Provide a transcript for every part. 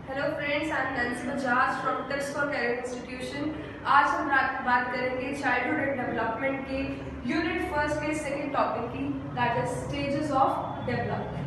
Hello friends, I am Nancy Bajaj from Tips for Career Institution. आज हम बात करेंगे चाइल्डहुड एंड डेवलपमेंट के यूनिट फर्स्ट के सेकंड टॉपिक की, that is stages of development.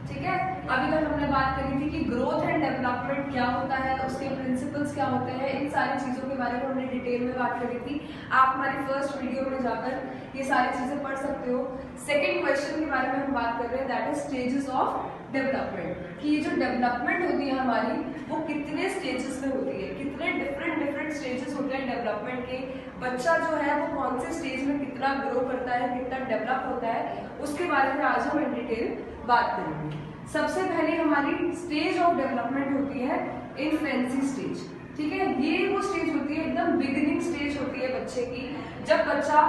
ठीक है, अभी तक हमने बात करी थी कि ग्रोथ एंड डेवलपमेंट क्या होता है, उसके प्रिंसिपल्स क्या होते हैं, इन सारी चीज़ों के बारे में हमने डिटेल में बात करी थी। आप हमारी फर्स्ट वीडियो में जाकर ये सारी चीज़ें पढ़ सकते हो। सेकेंड क्वेश्चन के बारे में हम बात कर रहे हैं, that is stages of development, कि ये जो डेवलपमेंट होती है हमारी, वो कितने स्टेजेस में होती है, कितने डिफरेंट स्टेजेस होते हैं डेवलपमेंट के। बच्चा जो है वो कौन से स्टेज में कितना ग्रो करता है, कितना डेवलप होता है, उसके बारे में आज हम इन डिटेल बात करेंगे। सबसे पहले हमारी स्टेज ऑफ डेवलपमेंट होती है इन्फेंसी स्टेज। ठीक है, ये वो स्टेज होती है, एकदम बिगिनिंग स्टेज होती है बच्चे की, जब बच्चा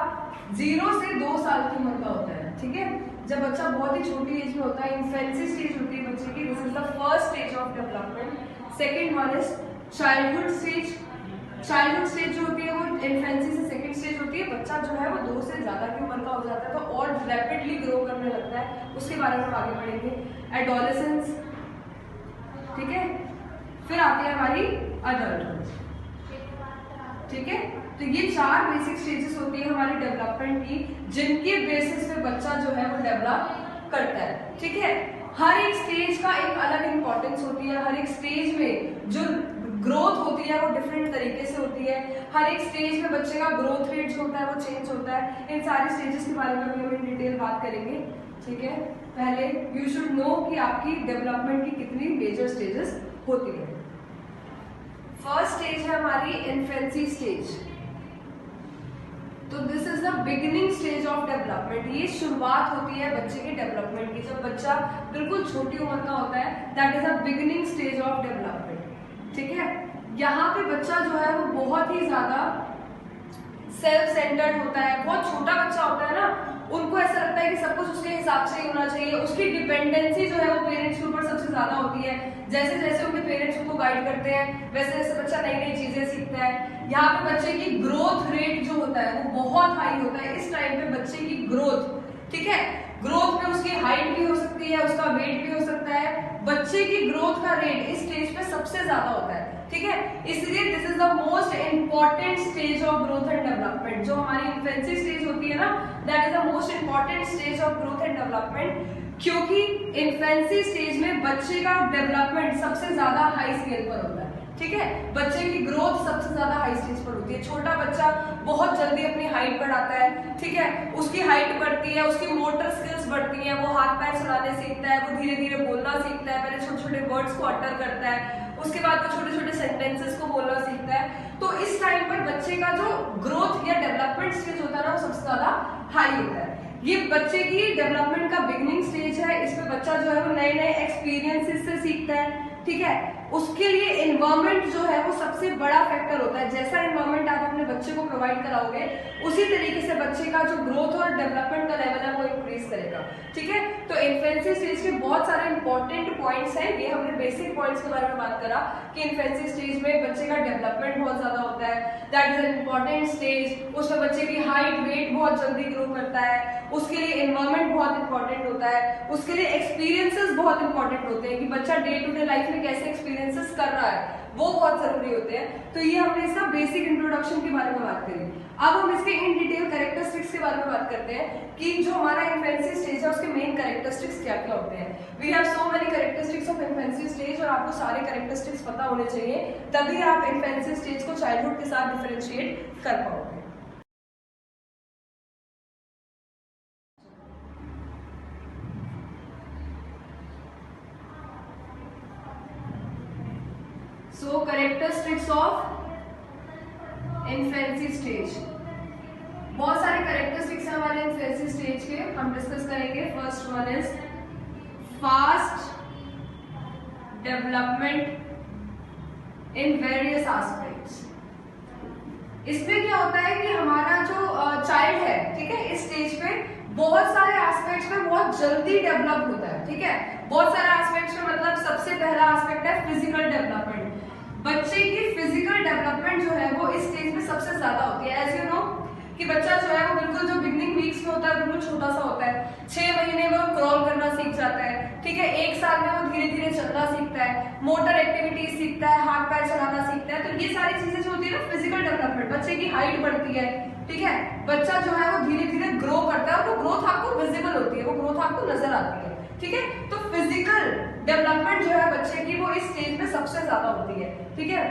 0 से 2 साल की उम्र का होता है। ठीक है, जब बच्चा बहुत ही छोटी एज में होता है, इन्फेंसी स्टेज होती है बच्चे की। This is the first stage of development. Second one is childhood stage. Childhood stage जो होती है वो इन्फेंसी से सेकेंड स्टेज होती है। बच्चा जो है वो 2 से ज्यादा की उम्र का हो जाता है, तो और रैपिडली ग्रो करने लगता है, उसके बारे में हम आगे पढ़ेंगे। एडोलेसेंस, ठीक है, फिर आती है हमारी अडल्टहुड। ठीक है, तो ये 4 बेसिक स्टेजेस होती है हमारी डेवलपमेंट की, जिनके बेसिस पे बच्चा जो है वो डेवलप करता है। ठीक है, हर एक स्टेज का एक अलग इंपॉर्टेंस होती है, हर एक स्टेज में जो ग्रोथ होती है वो डिफरेंट तरीके से होती है। हर एक स्टेज में बच्चे का ग्रोथ रेट जो होता है वो चेंज होता है। इन सारे स्टेजेस के बारे में भी हम इन डिटेल बात करेंगे। ठीक है, पहले यू शुड नो कि आपकी डेवलपमेंट की कितनी मेजर स्टेजेस होती है। फर्स्ट स्टेज है हमारी इन्फेंसी स्टेज। तो this is the beginning stage of development. ये शुरुआत होती है बच्चे के डेवलपमेंट की, जब बच्चा बिल्कुल छोटी उम्र का होता है, that is a beginning stage of development. ठीक है, यहाँ पे बच्चा जो है वो बहुत ही ज्यादा सेल्फ सेंटर्ड होता है। बहुत छोटा बच्चा होता है ना, उनको ऐसा लगता है कि सब कुछ उसके हिसाब से ही होना चाहिए। उसकी डिपेंडेंसी जो है वो पेरेंट्स के ऊपर सबसे ज्यादा होती है। जैसे जैसे उनके पेरेंट्स उनको गाइड करते हैं, वैसे वैसे बच्चा नई नई चीजें सीखता है। यहाँ पे बच्चे की ग्रोथ रेट जो होता है वो बहुत हाई होता है। इस टाइम पे बच्चे की ग्रोथ, ठीक है, ग्रोथ में उसकी हाइट भी हो सकती है, उसका वेट भी हो सकता है। बच्चे की ग्रोथ का रेट इस स्टेज पे सबसे ज्यादा होता है। ठीक है, इसलिए this is the most important stage of growth and development. जो हमारी इन्फेंसी स्टेज होती है ना, that is the most important stage of growth and development, क्योंकि इन्फेंसी स्टेज में बच्चे का डेवलपमेंट सबसे ज्यादा हाई स्केल पर होता है। ठीक है, बच्चे की ग्रोथ सबसे ज्यादा हाई स्टेज पर होती है। छोटा बच्चा बहुत जल्दी अपनी हाइट बढ़ाता है। ठीक है, उसकी हाइट बढ़ती है, उसकी मोटर स्किल्स बढ़ती हैं, वो हाथ पैर चलाने सीखता है, वो धीरे धीरे बोलना सीखता है, पहले छोटे छोटे वर्ड्स को अटर करता है, उसके बाद वो छोटे छोटे सेंटेंसेस को बोलना सीखता है। तो इस टाइम पर बच्चे का जो ग्रोथ या डेवलपमेंट स्टेज होता है ना, वो सबसे ज्यादा हाई होता है। ये बच्चे की डेवलपमेंट का बिगिनिंग स्टेज है। इसमें बच्चा जो है वो नए नए एक्सपीरियंसेस से सीखता है। ठीक है, उसके लिए एनवायरनमेंट जो है वो सबसे बड़ा फैक्टर होता है। जैसा एनवायरनमेंट आप अपने बच्चे को प्रोवाइड कराओगे, उसी तरीके से बच्चे का जो ग्रोथ और डेवलपमेंट का लेवल है वो इंक्रीज करेगा। ठीक है, तो इन्फेंसी स्टेज के बहुत सारे इंपॉर्टेंट पॉइंट्स हैं। ये हमने बेसिक पॉइंट्स के बारे में बात करा कि इन्फेंसी स्टेज में बच्चे का डेवलपमेंट बहुत ज्यादा होता है, that is an important stage. उसमें बच्चे की हाइट वेट बहुत जल्दी ग्रो करता है, उसके लिए एनवायरनमेंट बहुत इंपॉर्टेंट होता है, उसके लिए एक्सपीरियंसेस बहुत इंपॉर्टेंट होते हैं कि बच्चा डे टू डे लाइफ में कैसे एक्सपीरियंसेस कर रहा है, वो बहुत जरूरी होते हैं। तो ये हमने इसका बेसिक इंट्रोडक्शन के बारे में बात करी। अब हम इसके इन डिटेल कैरेक्टरिस्टिक्स के बारे में बात करते हैं कि जो हमारा इन्फेंसी स्टेज है उसके मेन कैरेक्टरिस्टिक्स क्या क्या होते हैं। We have so many characteristics of infancy stage, और आपको सारे कैरेक्टरिस्टिक्स पता होने चाहिए, तभी आप इन्फेंसी स्टेज को चाइल्डहुड के साथ डिफरेंशिएट कर पाओगे। So characteristics of infancy stage. बहुत सारे कैरेक्टरिस्टिक्स हैं हमारे इन्फेंसी स्टेज के, हम डिस्कस करेंगे। First one is fast development in various aspects. इसमें क्या होता है कि हमारा जो चाइल्ड है, ठीक है, इस स्टेज पे बहुत सारे एस्पेक्ट्स में बहुत जल्दी डेवलप होता है। ठीक है, बहुत सारे एस्पेक्ट्स में, मतलब सबसे पहला एस्पेक्ट है फिजिकल डेवलपमेंट। बच्चे की फिजिकल डेवलपमेंट जो है वो इस स्टेज में सबसे ज्यादा होती है। एज यू नो कि बच्चा जो है वो बिल्कुल जो बिगनिंग वीक्स में होता है बिल्कुल छोटा सा होता है। 6 महीने में वो क्रॉल करना सीख जाता है। ठीक है, 1 साल में वो धीरे धीरे चलना सीखता है, मोटर एक्टिविटी एक्टिविटीज सीखता है, हाथ पैर चलाना सीखता है। तो ये सारी चीजें जो होती है ना फिजिकल डेवलपमेंट, बच्चे की हाइट बढ़ती है, ठीक है, बच्चा जो है वो धीरे धीरे ग्रो करता है, वो ग्रोथ आपको विजिबल होती है, वो ग्रोथ आपको नजर आती है, ठीक है। तो फिजिकल डेवलपमेंट जो है बच्चे की वो इस स्टेज में सबसे ज्यादा होती है, ठीक है।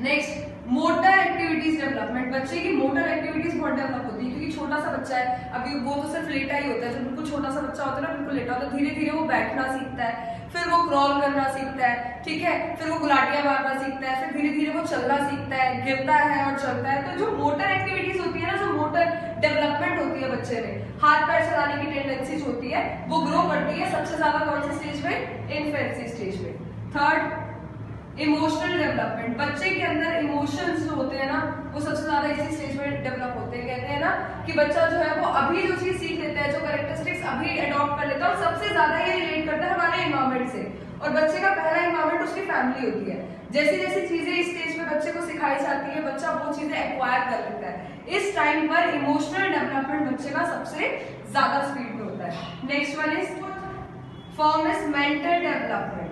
नेक्स्ट मोटर एक्टिविटीज डेवलपमेंट, बच्चे की मोटर एक्टिविटीज बहुत डेवलप होती है, क्योंकि छोटा सा बच्चा है, अभी वो तो सिर्फ लेटा ही होता है, जब बिल्कुल छोटा सा बच्चा होता है ना बिल्कुल लेटा होता है, धीरे धीरे वो बैठना सीखता है, फिर वो क्रॉल करना सीखता है, ठीक है, फिर वो गुलाटियां मारना सीखता है, फिर धीरे धीरे वो चलना सीखता है, गिरता है और चलता है। तो जो मोटर एक्टिविटीज होती है ना, जो मोटर डेवलपमेंट होती है बच्चे में, हाथ पैर चलाने की टेंडेंसीज होती है, वो ग्रो करती है सबसे ज्यादा कौन सी स्टेज में? इन्फेंसी स्टेज में। थर्ड इमोशनल डेवलपमेंट, बच्चे के अंदर इमोशंस जो होते हैं ना वो सबसे ज्यादा इसी स्टेज में डेवलप होते हैं। कहते हैं ना कि बच्चा जो है वो अभी जो चीज सीख लेता है, जो कैरेक्टरिस्टिक्स अभी अडॉप्ट कर लेता है, और सबसे ज्यादा ये रिलेट करता है हमारे एनवायरमेंट से, और बच्चे का पहला एनवायरमेंट उसकी फैमिली होती है। जैसी जैसी चीजें इस स्टेज में बच्चे को सिखाई जाती है, बच्चा वो चीजें एक्वायर कर लेता है। इस टाइम पर इमोशनल डेवलपमेंट बच्चे का सबसे ज्यादा स्पीड में होता है। Next one is form is mental development,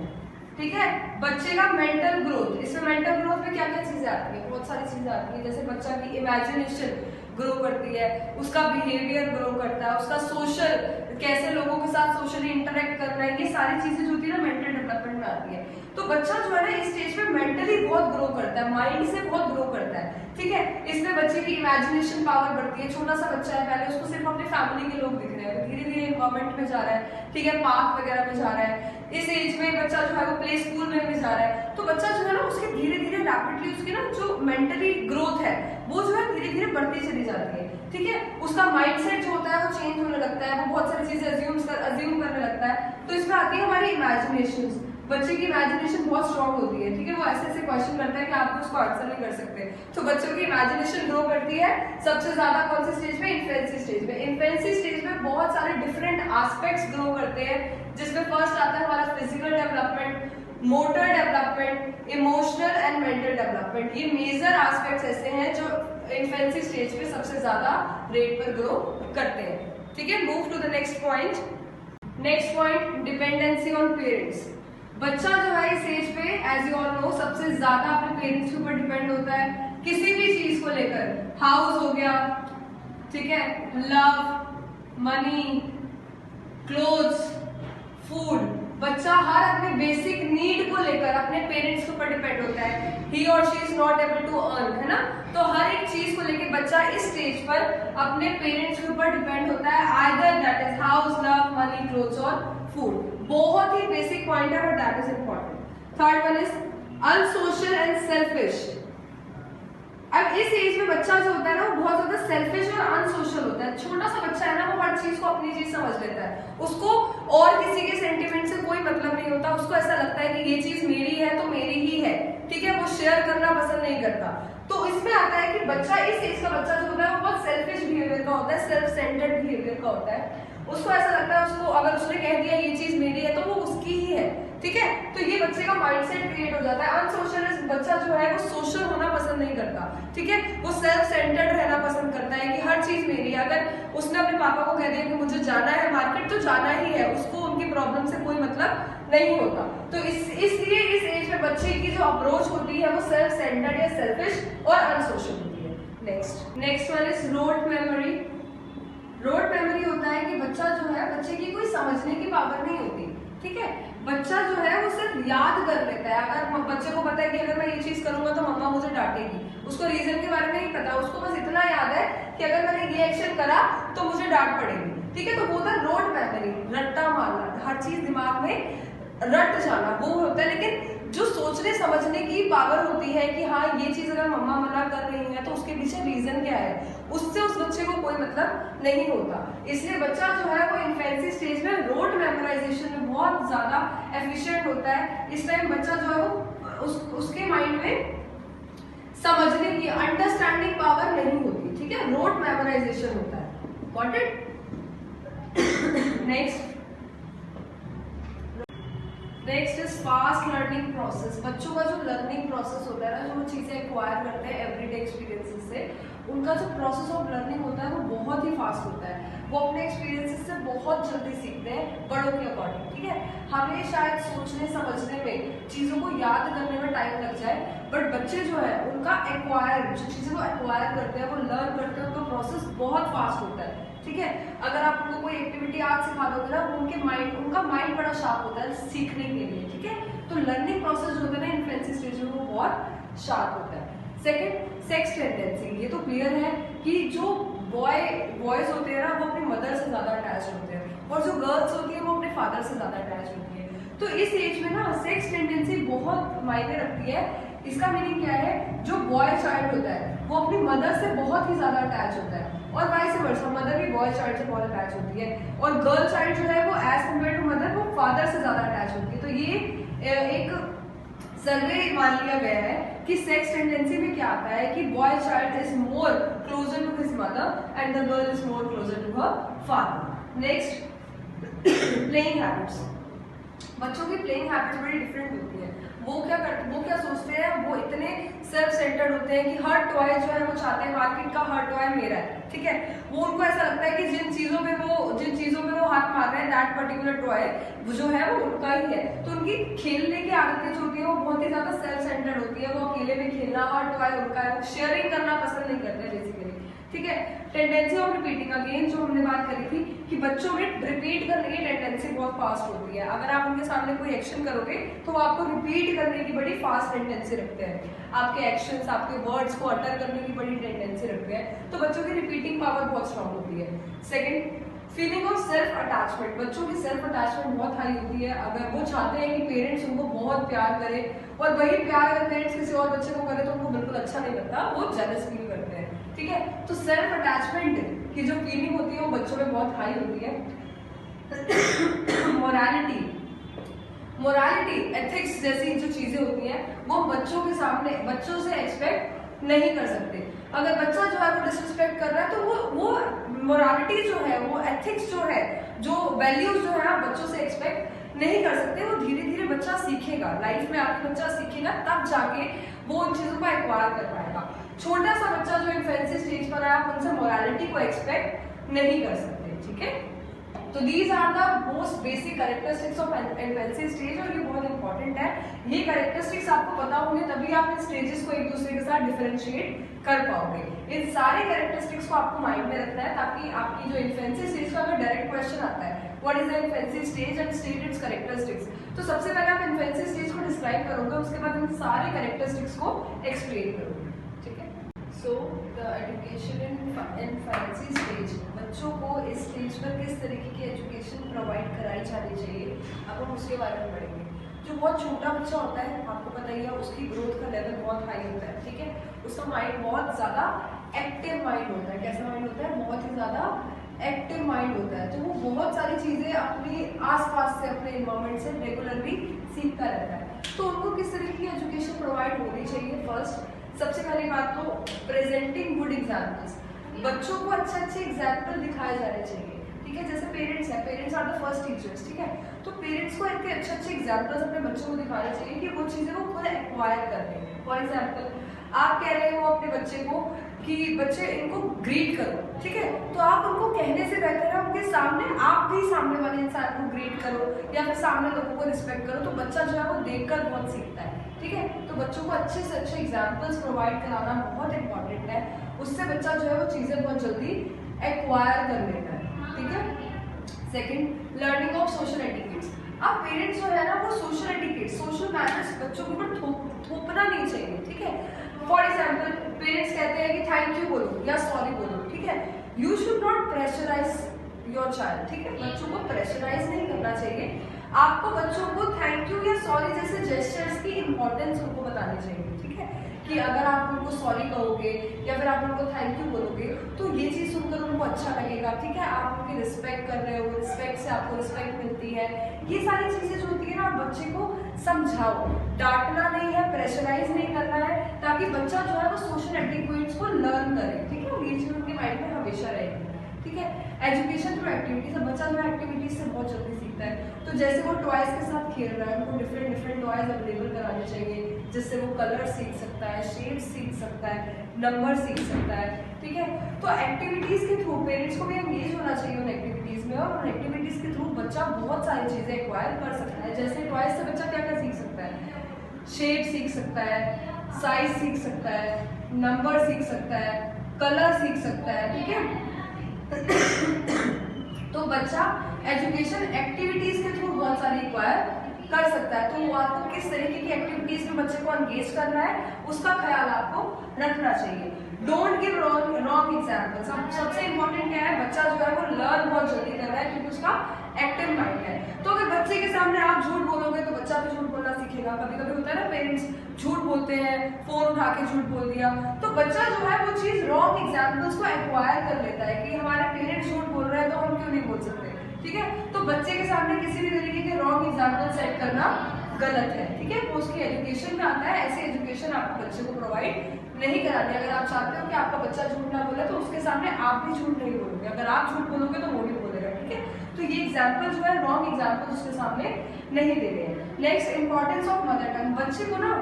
ठीक है, बच्चे का मेंटल ग्रोथ। इसमें मेंटल ग्रोथ में क्या क्या चीजें आती है? बहुत सारी चीजें आती है, जैसे बच्चा की इमेजिनेशन ग्रो करती है, उसका बिहेवियर ग्रो करता है, उसका सोशल, कैसे लोगों के साथ सोशली इंटरेक्ट करना है, ये सारी चीजें जो होती है ना मेंटल डेवलपमेंट में आती है। तो बच्चा जो है ना इस स्टेज पे मेंटली बहुत ग्रो करता है, माइंड से बहुत ग्रो करता है, ठीक है। इसमें बच्चे की इमेजिनेशन पावर बढ़ती है। छोटा सा बच्चा है, पहले उसको सिर्फ अपने फैमिली के लोग दिख रहे हैं, धीरे धीरे एनवायरमेंट में जा रहा है, ठीक है, पार्क वगैरह में जा रहा है। इस एज में बच्चा जो है वो प्ले स्कूल में भी जा रहा है, तो बच्चा जो है ना उसके धीरे धीरे रैपिडली उसकी ना जो मेंटली ग्रोथ है वो जो है धीरे धीरे बढ़ती चली जाती है, ठीक है। उसका माइंडसेट जो होता है वो चेंज होने लगता है, वो बहुत सारी चीजें अज्यूम करने लगता है। तो इसमें आती है हमारी इमेजिनेशन। बच्चे की इमेजिनेशन बहुत स्ट्रांग होती है, ठीक है, वो ऐसे ऐसे क्वेश्चन करता है कि आप उसको आंसर नहीं कर सकते। तो बच्चों की इमेजिनेशन ग्रो करती है सबसे ज्यादा कौन सी स्टेज में? इन्फेंसी स्टेज में। इन्फेंसी स्टेज में बहुत सारे डिफरेंट एस्पेक्ट्स ग्रो करते हैं, जिसमें फर्स्ट आता है हमारा physical development, motor development, emotional and mental development. ये मेजर एस्पेक्ट्स ऐसे हैं जो इन्फेंसी स्टेज पे सबसे ज्यादा रेट पर ग्रो करते हैं, ठीक है। Move to the next point. Next point dependency on parents. बच्चा जो है इस एज पे एज यू ऑल नो सबसे ज्यादा अपने पेरेंट्स के ऊपर डिपेंड होता है, किसी भी चीज को लेकर। हाउस हो गया, ठीक है, लव, मनी, क्लोथ्स, फूड। बच्चा हर अपने बेसिक नीड को लेकर अपने पेरेंट्स के ऊपर डिपेंड होता है। ही और she is not able to earn, है ना। तो हर एक चीज को लेकर बच्चा इस स्टेज पर अपने पेरेंट्स के ऊपर डिपेंड होता है, either that is house, love, money, clothes और फूड। बहुत ही बेसिक पॉइंट है but that is important. Third one is unsocial and selfish. अब इस एज में बच्चा जो होता है ना वो बहुत ज्यादा सेल्फिश और अनसोशल होता है। छोटा सा बच्चा है ना वो हर चीज को अपनी चीज समझ लेता है, उसको और किसी के सेंटिमेंट से कोई मतलब नहीं होता। उसको ऐसा लगता है कि ये चीज मेरी है तो मेरी ही है, ठीक है, वो शेयर करना पसंद नहीं करता। तो इसमें आता है कि बच्चा इस एज का बच्चा जो होता है वो बहुत सेल्फिश बिहेवियर का होता है, सेल्फ सेंटर्ड बिहेवियर का होता है। उसको ऐसा लगता है, उसको अगर उसने कह दिया ये चीज मेरी है तो वो उसकी ही है, ठीक है। तो ये बच्चे का माइंडसेट क्रिएट हो जाता है। अनसोशल बच्चा जो है वो सोशल होना पसंद नहीं करता, ठीक है, वो सेल्फ सेंटर्ड रहना पसंद करता है कि हर चीज मेरी है। अगर उसने अपने पापा को कह दिया कि मुझे जाना है मार्केट तो जाना ही है, उसको उनकी प्रॉब्लम से कोई मतलब नहीं होता। तो इसलिए इस एज में बच्चे की जो अप्रोच होती है वो सेल्फ सेंटर्ड या सेल्फिश और अनसोशल होती है। Next one is rote memory. Rote memory होता है कि बच्चा जो है, बच्चे की कोई समझने की पावर नहीं होती, ठीक है। बच्चा जो है वो सिर्फ याद कर लेता है। अगर बच्चे को पता है कि अगर मैं ये चीज करूंगा तो मम्मा मुझे डांटेगी, उसको रीजन के बारे में नहीं पता, उसको बस इतना याद है कि अगर मैंने ये एक्शन करा तो मुझे डांट पड़ेगी, ठीक है। तो वो होता है रोट मेमोरी, रट्टा मारना, हर चीज दिमाग में रट जाना, वो होता है। लेकिन जो सोचने समझने की पावर होती है कि हाँ ये चीज अगर मम्मा मना कर रही है तो उसके पीछे रीजन क्या है, उससे उस बच्चे को कोई मतलब नहीं होता। इसलिए बच्चा जो है वो इन्फेंसी स्टेज में रोट मेमोराइजेशन में बहुत ज्यादा एफिशिएंट होता है। इस टाइम बच्चा जो है वो उसके माइंड में समझने की, अंडरस्टैंडिंग पावर नहीं होती, ठीक है, रोट मेमोराइजेशन होता है। Got it? Next next is fast learning process. बच्चों का जो लर्निंग प्रोसेस होता है ना, जो वो चीज़ें एक्वायर करते हैं एवरीडे एक्सपीरियंसेस से, उनका जो प्रोसेस ऑफ लर्निंग होता है वो बहुत ही फास्ट होता है। वो अपने एक्सपीरियंसेस से बहुत जल्दी सीखते हैं बड़ों के अकॉर्डिंग, ठीक है। हमें शायद सोचने समझने में, चीज़ों को याद करने में टाइम लग जाए, बट बच्चे जो है उनका एक्वायर, जो चीज़ें वो एक्वायर करते हैं, वो लर्न करते हैं, उनका प्रोसेस बहुत फास्ट होता है, ठीक है। अगर आप उनको कोई एक्टिविटी आज सिखा दोगे ना, उनका माइंड बड़ा शार्प होता है सीखने के लिए, ठीक है। तो लर्निंग प्रोसेस जो होता है ना इन्फेंसी स्टेज में, वो बहुत शार्प होता है। Second, sex tendency. ये तो क्लियर है कि जो बॉयज होते हैं ना, वो अपनी मदर से ज्यादा अटैच होते हैं, और जो गर्ल्स होती है वो अपने फादर से ज्यादा अटैच होती है। तो इस एज में ना सेक्स टेंडेंसी बहुत मायने रखती है। इसका मीनिंग क्या है, जो बॉय चाइल्ड होता है वो अपनी मदर से बहुत ही ज्यादा अटैच होता है, और वाइस वर्सा, मदर भी बॉय चाइल्ड से बहुत अटैच होती है, और गर्ल चाइल्ड जो है वो एज कम्पेयर टू मदर वो फादर से ज्यादा अटैच होती है। तो ये एक सर्वे मान लिया गया है कि सेक्स टेंडेंसी में क्या आता है कि boy child is more closer to his mother and the girl is more closer to her father. Next, playing habits. बच्चों की प्लेइंग हैबिट्स बड़ी डिफरेंट होती है। वो क्या सोचते हैं, वो इतने सेल्फ सेंटर्ड होते हैं कि हर टॉय जो है वो चाहते हैं मार्केट का हर टॉय मेरा है, ठीक है। वो उनको ऐसा लगता है कि जिन चीजों में वो हाथ मार रहे हैं, दैट पर्टिकुलर टॉय जो है वो उनका ही है। तो उनकी खेलने की आदतें जो होती है वो बहुत ही ज्यादा सेल्फ सेंटर्ड होती है। वो अकेले में खेलना, हर टॉय उनका है, शेयरिंग करना पसंद नहीं करते बेसिकली, ठीक है। टेंडेंसी ऑफ रिपीटिंग, अगेन जो हमने बात करी थी कि बच्चों में रिपीट करने की टेंडेंसी बहुत फास्ट होती है। अगर आप उनके सामने कोई एक्शन करोगे तो वो आपको रिपीट करने की बड़ी फास्ट टेंडेंसी रखते हैं, आपके एक्शंस, आपके वर्ड्स को अटर करने की बड़ी टेंडेंसी रखते हैं। तो बच्चों की रिपीटिंग पावर बहुत स्ट्रांग होती है। Second, feeling of self attachment. बच्चों की सेल्फ अटैचमेंट बहुत हाई होती है। अगर वो चाहते हैं कि पेरेंट्स उनको बहुत प्यार करें, और वही प्यार अगर पेरेंट्स किसी और बच्चे को करे तो उनको बिल्कुल अच्छा नहीं लगता, वो जेलस फील करते हैं, ठीक है। तो सेल्फ अटैचमेंट की जो फीलिंग होती है वो बच्चों में बहुत हाई होती है। मोरालिटी, एथिक्स जैसी जो चीजें होती हैं वो बच्चों से एक्सपेक्ट नहीं कर सकते। अगर बच्चा जो है वो डिसरिस्पेक्ट कर रहा है तो वो मोरालिटी जो है, वो एथिक्स जो है, जो वैल्यूज जो है आप बच्चों से एक्सपेक्ट नहीं कर सकते। वो धीरे धीरे बच्चा सीखेगा, लाइफ में आपका बच्चा सीखेगा, तब जाके वो उन चीजों को एक्वायर कर पाएगा। छोटा सा बच्चा जो इन्फेंसी स्टेज पर है, आप उनसे मोरालिटी को एक्सपेक्ट नहीं कर सकते, ठीक है। तो these are the most basic characteristics of infancy stage, और ये बहुत इंपॉर्टेंट है। ये कैरेक्टरिस्टिक्स आपको पता होंगे तभी आप इन स्टेजेस को एक दूसरे के साथ डिफरेंशिएट कर पाओगे। इन सारे कैरेक्टरिस्टिक्स को आपको माइंड में रखना है, ताकि आपकी जो इन्फेंसी स्टेज का अगर डायरेक्ट क्वेश्चन आता है what is the infancy stage and state it's characteristics, तो सबसे पहले आप इन्फेंसी स्टेज को डिस्क्राइब करोगे, उसके बाद इन सारे कैरेक्टरिस्टिक्स को एक्सप्लेन करोगे, ठीक है। So the education in infancy stage, बच्चों को इस स्टेज पर किस तरीके की एजुकेशन प्रोवाइड कराई जानी चाहिए, अब हम उसके बारे में पढ़ेंगे। जो बहुत छोटा बच्चा होता है, आपको पता ही है, उसकी ग्रोथ का लेवल बहुत हाई होता है, ठीक है। उसका माइंड बहुत ज्यादा एक्टिव माइंड होता है। कैसा माइंड होता है? बहुत ही ज्यादा एक्टिव माइंड होता है। तो वो बहुत सारी चीजें अपने आसपास से, अपने एनवायरमेंट से रेगुलरली सीखता रहता है। तो उनको किस तरीके की एजुकेशन प्रोवाइड होनी चाहिए? फर्स्ट, सबसे पहली बात तो प्रेजेंटिंग गुड एग्जाम्पल्स। बच्चों को अच्छे एग्जाम्पल दिखाए जाने चाहिए, ठीक है। जैसे पेरेंट्स हैं, parents are the first teachers, ठीक है। तो पेरेंट्स को इतने अच्छे एग्जाम्पल्स अपने बच्चों को दिखाने चाहिए कि वो चीजें वो खुद एक्वायर कर लें। फॉर एग्जाम्पल, आप कह रहे हो अपने बच्चे को कि बच्चे इनको ग्रीट करो, ठीक है। तो आप उनको कहने से बेहतर है उनके सामने आप भी सामने वाले इंसान को ग्रीट करो, या फिर सामने लोगों को रिस्पेक्ट करो। तो बच्चा जो है वो देखकर बहुत सीखता है, ठीक है। तो बच्चों को अच्छे से अच्छे एग्जाम्पल्स प्रोवाइड कराना बहुत इंपॉर्टेंट है। उससे बच्चा जो है वो चीजें बहुत जल्दी एक्वायर कर लेता है, ठीक है। Second, learning of social etiquettes. अब पेरेंट्स जो है ना वो सोशल एटिकेट, सोशल मैनर्स बच्चों के ऊपर थोपना नहीं चाहिए, ठीक है। फॉर एग्जाम्पल, पेरेंट्स कहते हैं कि थैंक यू बोलो या सॉरी बोलो, ठीक है। You should not pressurise your child, ठीक है। बच्चों को प्रेशराइज नहीं करना चाहिए। आपको बच्चों को थैंक यू या सॉरी जैसे जेस्चर्स की इंपॉर्टेंस उनको बतानी चाहिए, ठीक है। कि अगर आप उनको सॉरी कहोगे या फिर आप उनको थैंक यू बोलोगे तो ये चीज़ सुनकर उनको अच्छा लगेगा, ठीक है। आप उनकी रिस्पेक्ट कर रहे हो, रिस्पेक्ट से आपको रिस्पेक्ट मिलती है। ये सारी चीज़ें जो होती है ना, आप बच्चे को समझाओ, डांटना नहीं है, प्रेशराइज नहीं करना है, ताकि बच्चा जो है वो सोशल एटिक्यूट्स को लर्न करे, ठीक है। ये चीज़ उनके माइंड में हमेशा रहेगी, ठीक है। एजुकेशन थ्रू एक्टिविटीज, बच्चा जो है एक्टिविटीज से बहुत जल्दी सीखता है। तो जैसे वो टॉयज के साथ खेल रहा है, उनको डिफरेंट टॉयज अवेलेबल कराने चाहिए, जिससे वो कलर सीख सकता है, शेप सीख सकता है, नंबर सीख सकता है, ठीक है। तो एक्टिविटीज के थ्रू पेरेंट्स को भी एंगेज होना चाहिए उन एक्टिविटीज में, और उन एक्टिविटीज के थ्रू बच्चा बहुत सारी चीजें एक्वायर कर सकता है। जैसे टॉयज से बच्चा क्या क्या सीख सकता है, शेप सीख सकता है, साइज सीख सकता है, नंबर सीख सकता है, कलर सीख सकता है, ठीक है। तो बच्चा एजुकेशन एक्टिविटीज के थ्रू बहुत सारी एक्वायर कर सकता है। तो वो आपको किस तरीके की एक्टिविटीज में बच्चे को एंगेज करना है उसका ख्याल आपको रखना चाहिए। Don't give wrong examples. सबसे इंपॉर्टेंट क्या है, बच्चा जो है वो लर्न बहुत जल्दी कर रहा है क्योंकि उसका एक्टिव माइंड है। तो अगर बच्चे के सामने आप झूठ बोलोगे तो बच्चा भी झूठ बोलना सीखेगा। कभी कभी होता है ना, पेरेंट्स झूठ बोलते हैं, फोन उठा के झूठ बोल दिया, तो बच्चा जो है वो चीज रॉन्ग एग्जाम्पल्स को एक्वायर कर लेता है कि हमारे पेरेंट्स झूठ बोल रहे हैं तो हम क्यों नहीं बोल सकते, ठीक है। तो बच्चे के सामने किसी भी तरीके के रॉन्ग एग्जाम्पल सेट करना गलत है, ठीक है। वो उसकी एजुकेशन में आता है, ऐसे एजुकेशन आपको बच्चे को प्रोवाइड नहीं करानी। अगर आप चाहते हो कि आपका बच्चा झूठ ना बोले तो उसके सामने आप भी झूठ नहीं बोलोगे, अगर आप झूठ बोलोगे तो वो भी बोलेगा, ठीक है। तो ये एग्जाम्पल जो है रॉन्ग एग्जाम्पल उसके सामने नहीं दे रहे हैं। Next, importance of mother tongue. बच्चे को ना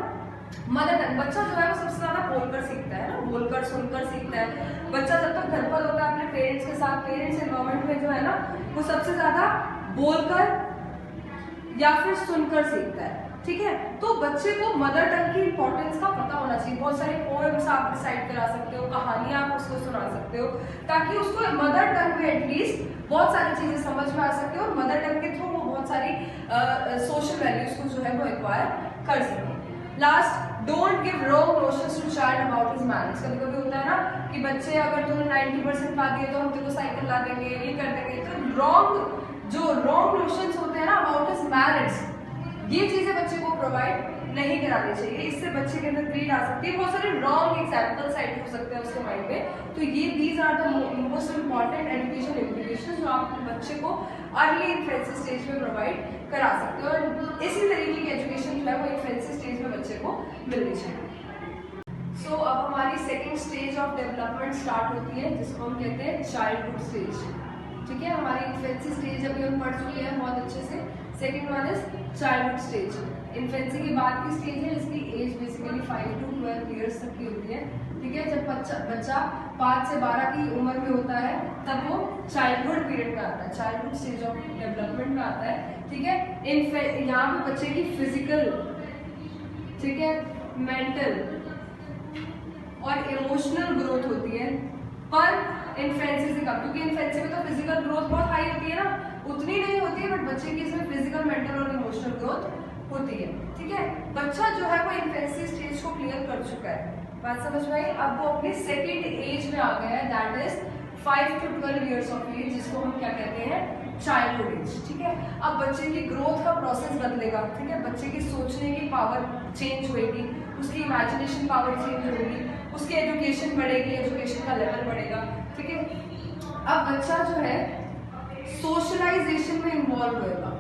मदर टंग, बच्चा जो है वो सबसे ज्यादा बोलकर सीखता है ना, बोलकर सुनकर सीखता है। बच्चा जब तक घर पर होता है अपने पेरेंट्स के साथ, पेरेंट्स एनवायरमेंट में जो है ना वो सबसे ज्यादा बोलकर या फिर सुनकर सीखता है, ठीक है। तो बच्चे को मदर टंग की इंपॉर्टेंस का पता होना चाहिए। बहुत सारे पोएम्स आप डिसाइड करा सकते हो, कहानियां आप उसको सुना सकते हो, ताकि उसको मदर टंग में एटलीस्ट बहुत सारी चीजें समझ में आ सके और मदर टंग के थ्रू वो बहुत सारी सोशल वैल्यूज को जो है वो एक्वायर कर सके। Last, don't give wrong notions to child about his marriage. कभी कभी होता है ना कि बच्चे, अगर तूने 90% पा दिए तो हम तेरे को साइकिल ला देंगे, ये कर देंगे। तो जो रॉन्ग नोशंस होते हैं ना अबाउट हिज मैरिज, ये चीजें बच्चे को प्रोवाइड नहीं करानी चाहिए। इससे बच्चे के अंदर ग्रीड आ सकती है, बहुत सारे रॉन्ग एग्जाम्पल सेट हो सकते हैं उसके माइंड में। तो ये these are the most important education implications जो आप बच्चे को अर्ली इन्फेंसी स्टेज में प्रोवाइड करा सकते हो, और इसी तरीके की एजुकेशन जो है वो इन्फेंसी स्टेज में बच्चे को मिलनी चाहिए। सो अब हमारी second stage of development start होती है, जिसको हम कहते हैं चाइल्डहुड स्टेज, ठीक है। हमारी इन्फेंसी स्टेज अभी हम पढ़ चुके हैं बहुत अच्छे से। Second one is childhood stage. Infancy के बाद की स्टेज है, जिसकी एज बेसिकली 5 to 12 ईयर्स तक की होती है, ठीक है। जब बच्चा 5 से 12 की उम्र में होता है तब वो चाइल्डहुड पीरियड में आता है, चाइल्डहुड स्टेज ऑफ डेवलपमेंट में आता है, ठीक है। यहाँ पे बच्चे की फिजिकल, ठीक है, मेंटल और इमोशनल ग्रोथ होती है, पर इन्फेंसी से कम, क्योंकि इन्फेंसी में तो फिजिकल ग्रोथ बहुत हाई होती है ना, उतनी नहीं होती है, बट बच्चे की इसमें फिजिकल, मेंटल और इमोशनल ग्रोथ होती है, ठीक है। बच्चा जो है वो इन्फेंसी स्टेज को क्लियर कर चुका है, बात समझ में आई। अब वो अपनी सेकेंड एज में आ गया है, that is 5 to 12 years of age, जिसको हम क्या कहते हैं, चाइल्डहुड एज, ठीक है। अब बच्चे की ग्रोथ का प्रोसेस बदलेगा, ठीक है। बच्चे की सोचने की पावर चेंज होएगी, उसकी इमेजिनेशन पावर चेंज होगी, उसकी एजुकेशन बढ़ेगी, एजुकेशन का लेवल बढ़ेगा, ठीक है। अब बच्चा जो है सोशलाइजेशन में इन्वॉल्व होएगा,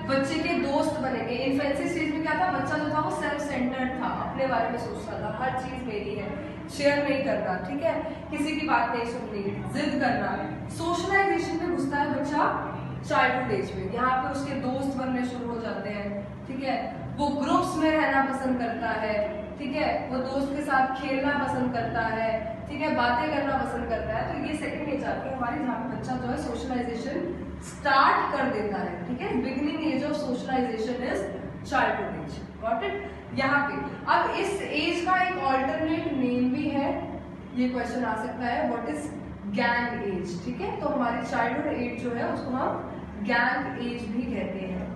बच्चे के दोस्त बनेंगे। इन्फेंसी स्टेज में क्या था, बच्चा जो था वो सेल्फ सेंटर्ड था, अपने बारे में सोचता था, हर चीज मेरी है, शेयर नहीं करना, ठीक है, किसी की बात नहीं सुननी, जिद करना। सोशलाइजेशन में घुसता है बच्चा चाइल्डहुड एज में, यहाँ पे उसके दोस्त बनने शुरू हो जाते हैं, ठीक है। वो ग्रुप्स में रहना पसंद करता है, ठीक है, वो दोस्त के साथ खेलना पसंद करता है, ठीक है, बातें करना पसंद करता है। तो ये सेकंड एज आती है हमारी, जहाँ पे बच्चा जो है सोशलाइजेशन स्टार्ट कर देता है, ठीक है। Beginning age of socialisation is childhood age, got it. यहाँ पे अब इस एज का एक ऑल्टरनेट नेम भी है, ये क्वेश्चन आ सकता है, व्हाट इज गैंग एज, ठीक है। तो हमारी चाइल्डहुड एज जो है उसको हम गैंग एज भी कहते हैं,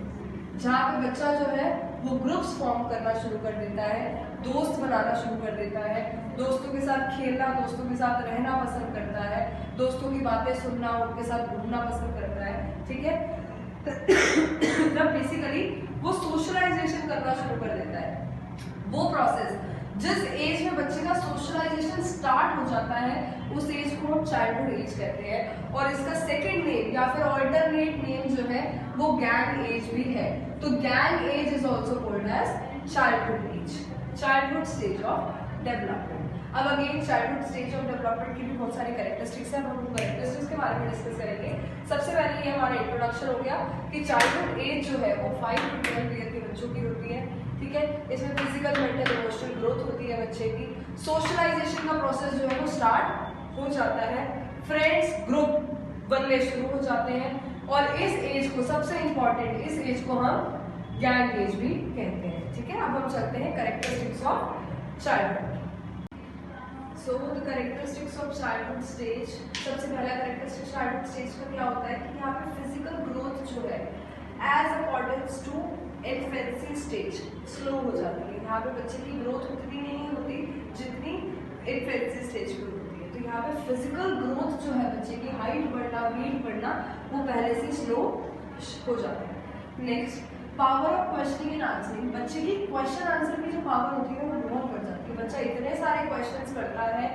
जहाँ पे बच्चा जो है वो ग्रुप्स फॉर्म करना शुरू कर देता है, दोस्त बनाना शुरू कर देता है, दोस्तों के साथ खेलना, दोस्तों के साथ रहना पसंद करता है, दोस्तों की बातें सुनना, उनके साथ घूमना पसंद करता है, ठीक है। तब बेसिकली वो सोशलाइजेशन करना शुरू कर देता है। वो प्रोसेस जिस एज में बच्चे का सोशलाइजेशन स्टार्ट हो जाता है उस एज को हम चाइल्डहुड एज कहते हैं, और इसका सेकेंड नेम या फिर ऑल्टरनेट नेम जो है वो गैंग एज भी है। तो gang age is also called as childhood age, childhood stage of development. अब again childhood stage of development की भी बहुत सारी कैरेक्टरिस्टिक्स हैं, हम उन कैरेक्टरिस्टिक्स के बारे में डिस्कस करेंगे। सबसे पहले ये हमारा इंट्रोडक्शन हो गया कि चाइल्डहुड एज जो है वो 5 to 12 ईयर के बच्चों की होती है, ठीक है। इसमें फिजिकल, मेंटल, इमोशनल ग्रोथ होती है बच्चे की। सोशलाइजेशन का प्रोसेस जो है वो स्टार्ट हो जाता है, फ्रेंड्स ग्रुप बनने शुरू हो जाते हैं, और इस एज को, सबसे इंपॉर्टेंट, इस एज को हम यंग एज भी कहते हैं, ठीक है। अब हम चलते हैं characteristics of childhood. So the characteristics of childhood stage, सबसे पहला कैरेक्टरिस्टिक चाइल्डहुड स्टेज का क्या होता है कि यहाँ पे फिजिकल ग्रोथ जो है as accordings to infancy stage slow हो जाती है। यहाँ पे बच्चे की ग्रोथ उतनी नहीं होती जितनी इन्फेंसी स्टेज पे होती है। तो यहाँ पे फिजिकल ग्रोथ जो है बच्चे की, हाइट बढ़ना, वेट बढ़ना, वो पहले से स्लो हो जाता है। Next, power of questioning and answering, बच्चे की क्वेश्चन आंसर की जो पावर होती है वो बहुत बढ़ जाती है। बच्चा इतने सारे क्वेश्चंस करता है